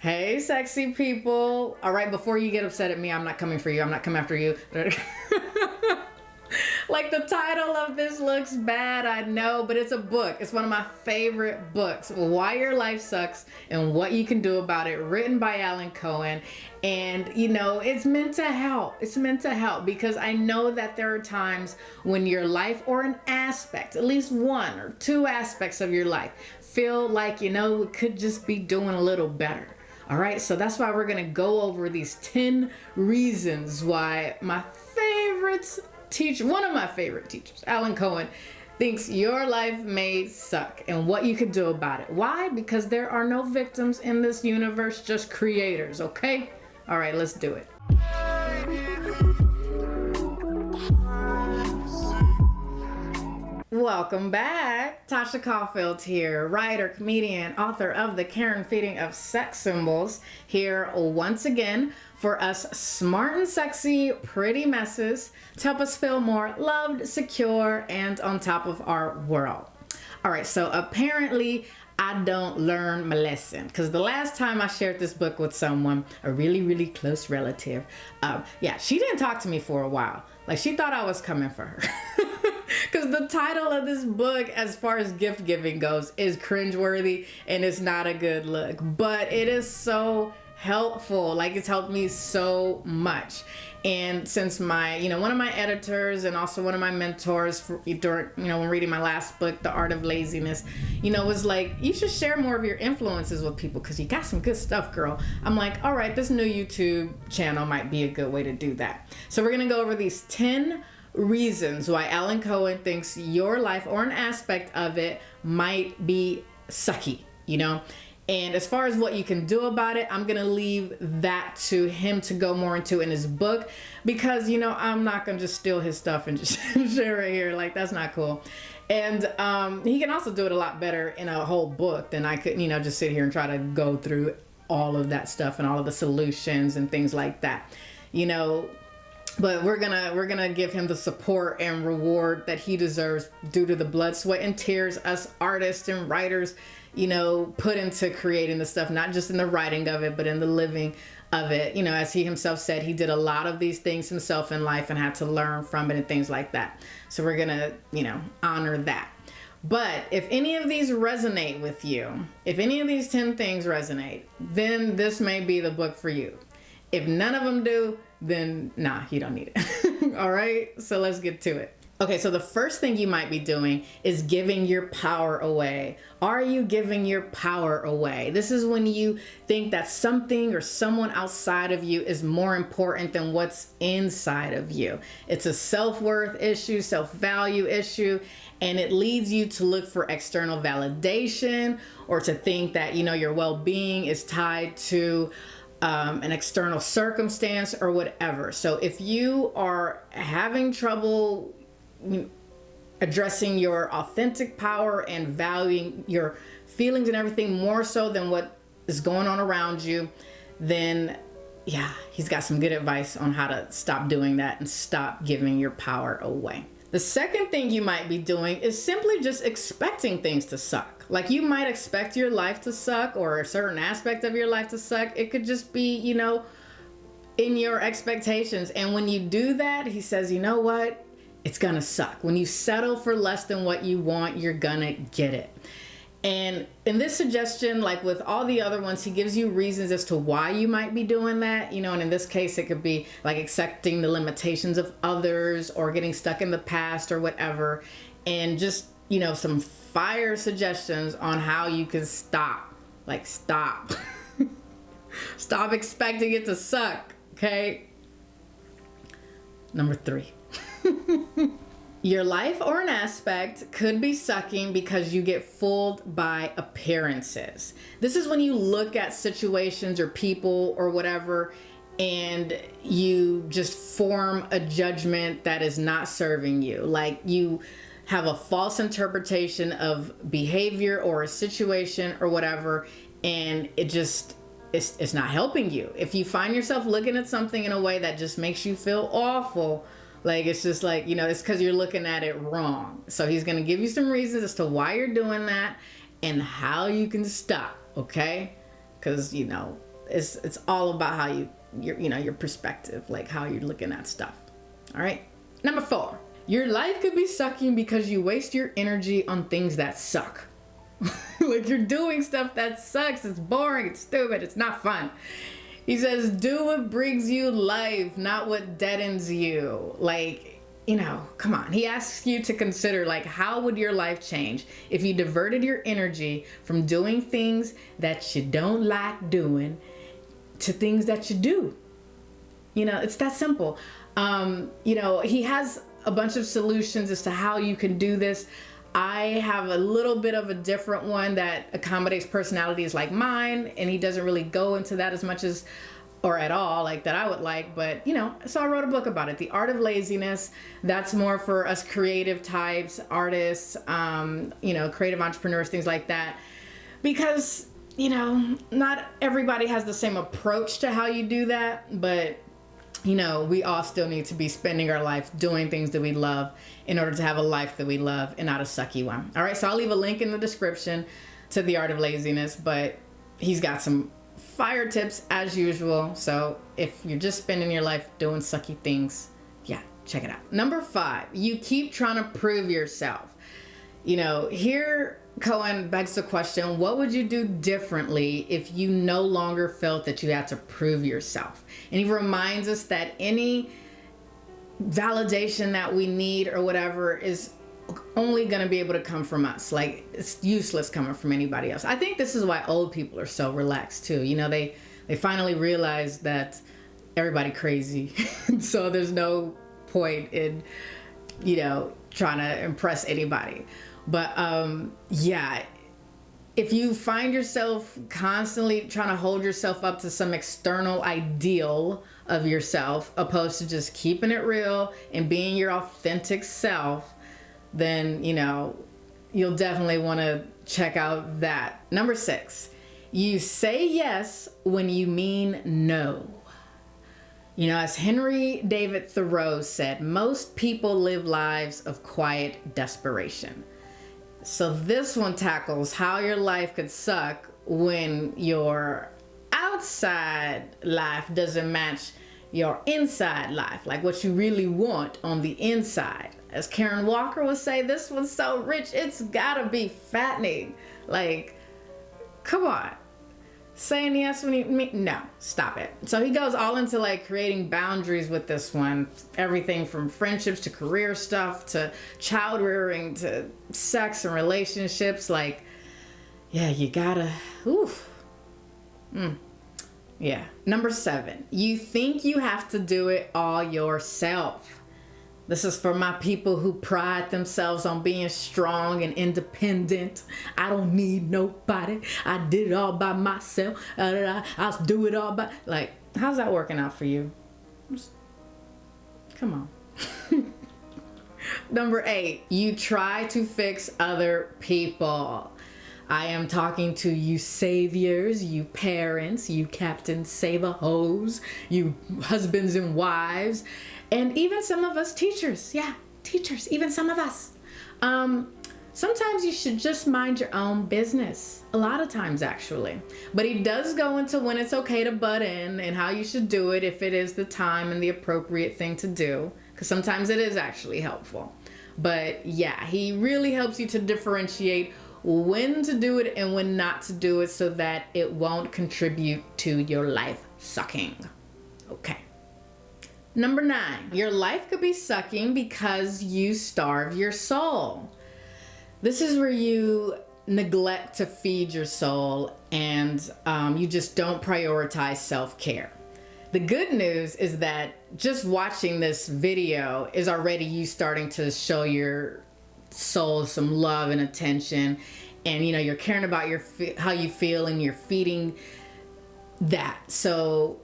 Hey, sexy people. All right, before you get upset at me, I'm not coming for you. I'm not coming after you. Like the title of this looks bad, I know, but it's a book. It's one of my favorite books, Why Your Life Sucks and What You Can Do About It, written by Cohen. And, it's meant to help. It's meant to help because I know that there are times when your life or an aspect, at least one or two aspects of your life, feel like, it could just be doing a little better. All right, so that's why we're going to go over these 10 reasons why my favorite teacher, one of my favorite teachers, Cohen, thinks your life may suck and what you could do about it. Why? Because there are no victims in this universe, just creators, okay? All right, let's do it. Welcome back. Tasha Caulfield here, writer, comedian, author of The Karen Feeding of Sex Symbols, here once again for us smart and sexy pretty messes to help us feel more loved, secure, and on top of our world. All right, so apparently I don't learn my lesson because the last time I shared this book with someone, a really, really close relative, she didn't talk to me for a while. Like she thought I was coming for her. Because the title of this book, as far as gift giving goes, is cringeworthy and it's not a good look. But it is so helpful. Like it's helped me so much. And since my, one of my editors and also one of my mentors during, when reading my last book, The Art of Laziness, was like, you should share more of your influences with people because you got some good stuff, girl. I'm like, all right, this new YouTube channel might be a good way to do that. So we're going to go over these 10 reasons why Cohen thinks your life or an aspect of it might be sucky, And as far as what you can do about it, I'm going to leave that to him to go more into in his book because, I'm not going to just steal his stuff and just share it here. Like, that's not cool. And he can also do it a lot better in a whole book than I could, just sit here and try to go through all of that stuff and all of the solutions and things like that, But we're gonna give him the support and reward that he deserves due to the blood, sweat, and tears us artists and writers, put into creating the stuff, not just in the writing of it, but in the living of it. As he himself said, he did a lot of these things himself in life and had to learn from it and things like that. So we're gonna, honor that. But if any of these resonate with you, if any of these 10 things resonate, then this may be the book for you. If none of them do, then nah, you don't need it. All right, so let's get to it. Okay, so the first thing you might be doing is giving your power away. Are you giving your power away? This is when you think that something or someone outside of you is more important than what's inside of you. It's a self-worth issue, self-value issue, and it leads you to look for external validation or to think that, your well-being is tied to an external circumstance or whatever. So if you are having trouble addressing your authentic power and valuing your feelings and everything more so than what is going on around you, then he's got some good advice on how to stop doing that and stop giving your power away. The second thing you might be doing is simply just expecting things to suck. Like you might expect your life to suck or a certain aspect of your life to suck. It could just be, in your expectations. And when you do that, he says, you know what? It's gonna suck. When you settle for less than what you want, you're gonna get it. And in this suggestion, like with all the other ones, he gives you reasons as to why you might be doing that, and in this case, it could be like accepting the limitations of others or getting stuck in the past or whatever. And just, some fire suggestions on how you can stop. Like, stop. Stop expecting it to suck, okay? Number 3. Your life or an aspect could be sucking because you get fooled by appearances. This is when you look at situations or people or whatever and you just form a judgment that is not serving you. Like you have a false interpretation of behavior or a situation or whatever, and it's not helping you. If you find yourself looking at something in a way that just makes you feel awful, like it's just like, it's because you're looking at it wrong. So he's going to give you some reasons as to why you're doing that and how you can stop, okay? Because, it's all about how your perspective, like how you're looking at stuff. All right. Number 4, your life could be sucking because you waste your energy on things that suck. Like you're doing stuff that sucks. It's boring. It's stupid. It's not fun. He says, do what brings you life, not what deadens you. Like, come on. He asks you to consider, like, how would your life change if you diverted your energy from doing things that you don't like doing to things that you do? It's that simple. He has a bunch of solutions as to how you can do this. I have a little bit of a different one that accommodates personalities like mine, and he doesn't really go into that as much as, or at all, like that I would like, but so I wrote a book about it, The Art of Laziness. That's more for us creative types, artists, creative entrepreneurs, things like that, because, not everybody has the same approach to how you do that, but we all still need to be spending our life doing things that we love in order to have a life that we love and not a sucky one. All right, so I'll leave a link in the description to The Art of Laziness, but he's got some fire tips as usual. So if you're just spending your life doing sucky things, yeah, check it out. Number 5, you keep trying to prove yourself. Here Cohen begs the question, what would you do differently if you no longer felt that you had to prove yourself? And he reminds us that any validation that we need or whatever is only going to be able to come from us. Like, it's useless coming from anybody else. I think this is why old people are so relaxed too. They finally realize that everybody crazy. So there's no point in, trying to impress anybody. But yeah, if you find yourself constantly trying to hold yourself up to some external ideal of yourself, opposed to just keeping it real and being your authentic self, then, you'll definitely want to check out that. Number 6, you say yes when you mean no. As Henry David Thoreau said, most people live lives of quiet desperation. So this one tackles how your life could suck when your outside life doesn't match your inside life, like what you really want on the inside. As Karen Walker would say, this one's so rich, it's gotta be fattening. Like, come on. Saying yes when you mean no, stop it. So he goes all into like creating boundaries with this one. Everything from friendships to career stuff to child rearing to sex and relationships. Like, yeah, you gotta, yeah. Number 7, you think you have to do it all yourself. This is for my people who pride themselves on being strong and independent. I don't need nobody. I did it all by myself. I'll do it all by... Like, how's that working out for you? Come on. Number 8, you try to fix other people. I am talking to you saviors, you parents, you Captain Save-A-Hose, you husbands and wives, and even some of us teachers. Yeah, teachers, even some of us. Sometimes you should just mind your own business. A lot of times, actually. But he does go into when it's okay to butt in and how you should do it if it is the time and the appropriate thing to do. Because sometimes it is actually helpful. But yeah, he really helps you to differentiate when to do it and when not to do it so that it won't contribute to your life sucking. Okay. Number 9, your life could be sucking because you starve your soul. This is where you neglect to feed your soul and you just don't prioritize self-care. The good news is that just watching this video is already you starting to show your soul some love and attention, and you're caring about how you feel and you're feeding that. So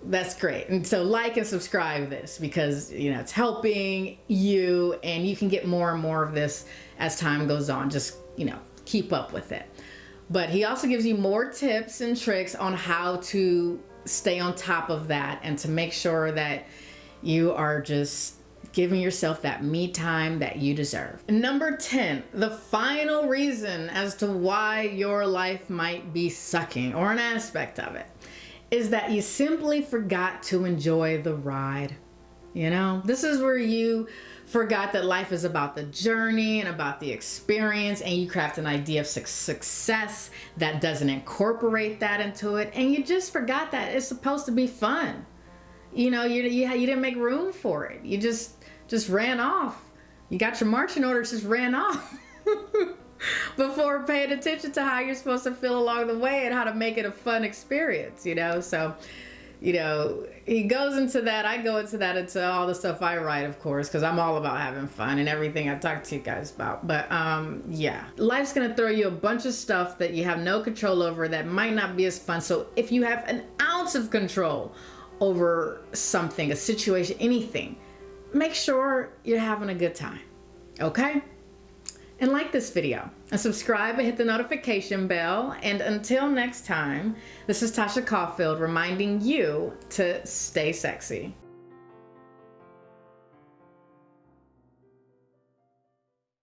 that's great. And so like and subscribe this because it's helping you, and you can get more and more of this as time goes on. Just keep up with it. But he also gives you more tips and tricks on how to stay on top of that and to make sure that you are just giving yourself that me time that you deserve. Number 10, the final reason as to why your life might be sucking, or an aspect of it. is that you simply forgot to enjoy the ride. You know, this is where you forgot that life is about the journey and about the experience, and you craft an idea of success that doesn't incorporate that into it, and you just forgot that it's supposed to be fun. You know, you didn't make room for it. You just ran off. You got your marching orders, just ran off before paying attention to how you're supposed to feel along the way and how to make it a fun experience, you know? So, you know, he goes into that. I go into that, into all the stuff I write, of course, because I'm all about having fun and everything I talk to you guys about. But yeah, life's going to throw you a bunch of stuff that you have no control over that might not be as fun. So if you have an ounce of control over something, a situation, anything, make sure you're having a good time, okay? And like this video and subscribe and hit the notification bell. And until next time, this is Tasha Caulfield reminding you to stay sexy.